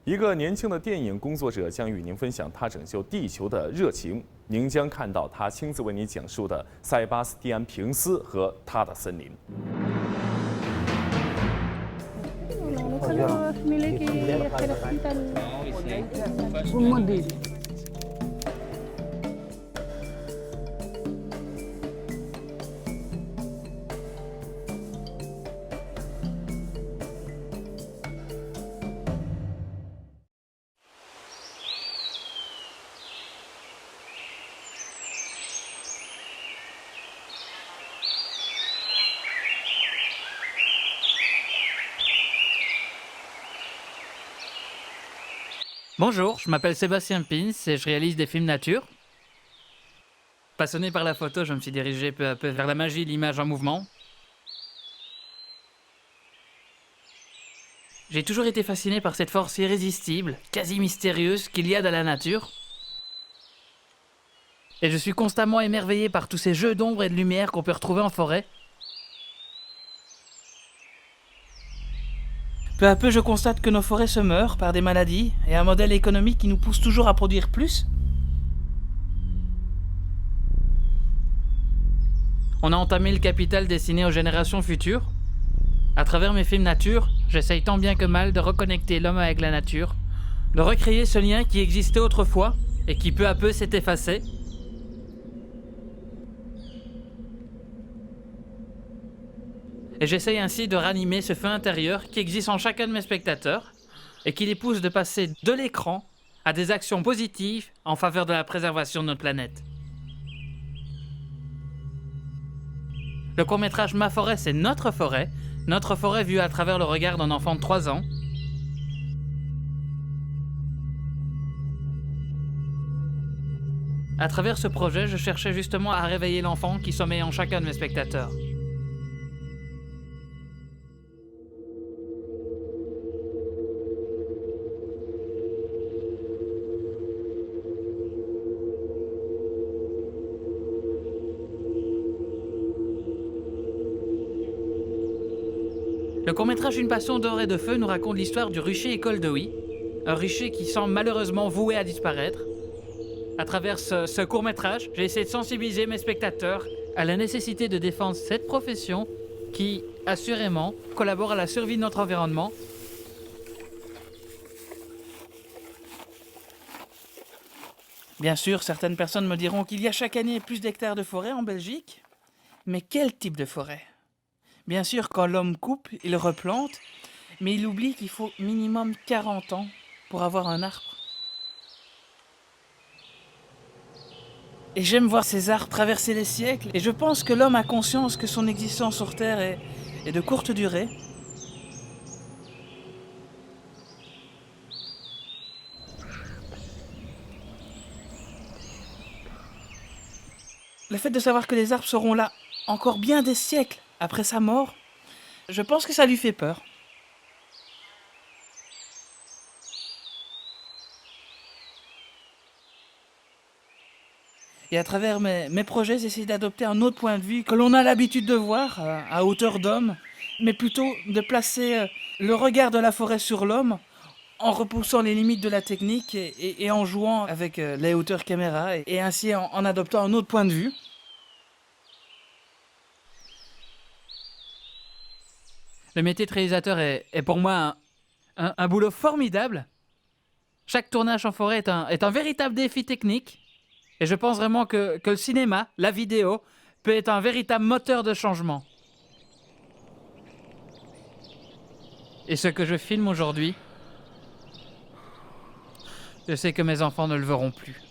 一个年轻的电影工作者将与您分享他拯救地球的热情。您将看到他亲自为你讲述的塞巴斯蒂安·平斯和他的森林。 Bonjour, je m'appelle Sébastien Pins et je réalise des films nature. Passionné par la photo, je me suis dirigé peu à peu vers la magie de l'image en mouvement. J'ai toujours été fasciné par cette force irrésistible, quasi mystérieuse qu'il y a dans la nature. Et je suis constamment émerveillé par tous ces jeux d'ombre et de lumière qu'on peut retrouver en forêt. Peu à peu, je constate que nos forêts se meurent par des maladies et un modèle économique qui nous pousse toujours à produire plus. On a entamé le capital destiné aux générations futures. À travers mes films nature, j'essaye tant bien que mal de reconnecter l'homme avec la nature, de recréer ce lien qui existait autrefois et qui peu à peu s'est effacé. Et j'essaye ainsi de ranimer ce feu intérieur qui existe en chacun de mes spectateurs et qui les pousse de passer de l'écran à des actions positives en faveur de la préservation de notre planète. Le court-métrage Ma forêt, c'est notre forêt vue à travers le regard d'un enfant de 3 ans. À travers ce projet, je cherchais justement à réveiller l'enfant qui sommeille en chacun de mes spectateurs. Le court-métrage Une passion d'or et de feu nous raconte l'histoire du rucher École de Huy, un rucher qui semble malheureusement voué à disparaître. À travers ce court-métrage, j'ai essayé de sensibiliser mes spectateurs à la nécessité de défendre cette profession qui, assurément, collabore à la survie de notre environnement. Bien sûr, certaines personnes me diront qu'il y a chaque année plus d'hectares de forêt en Belgique. Mais quel type de forêt ? Bien sûr, quand l'homme coupe, il replante, mais il oublie qu'il faut minimum 40 ans pour avoir un arbre. Et j'aime voir ces arbres traverser les siècles, et je pense que l'homme a conscience que son existence sur Terre est de courte durée. Le fait de savoir que les arbres seront là encore bien des siècles après sa mort, je pense que ça lui fait peur. Et à travers mes projets, j'essaie d'adopter un autre point de vue que l'on a l'habitude de voir à hauteur d'homme, mais plutôt de placer le regard de la forêt sur l'homme en repoussant les limites de la technique et en jouant avec les hauteurs caméra et ainsi en adoptant un autre point de vue. Le métier de réalisateur est pour moi un boulot formidable. Chaque tournage en forêt est un véritable défi technique. Et je pense vraiment que le cinéma, la vidéo, peut être un véritable moteur de changement. Et ce que je filme aujourd'hui, je sais que mes enfants ne le verront plus.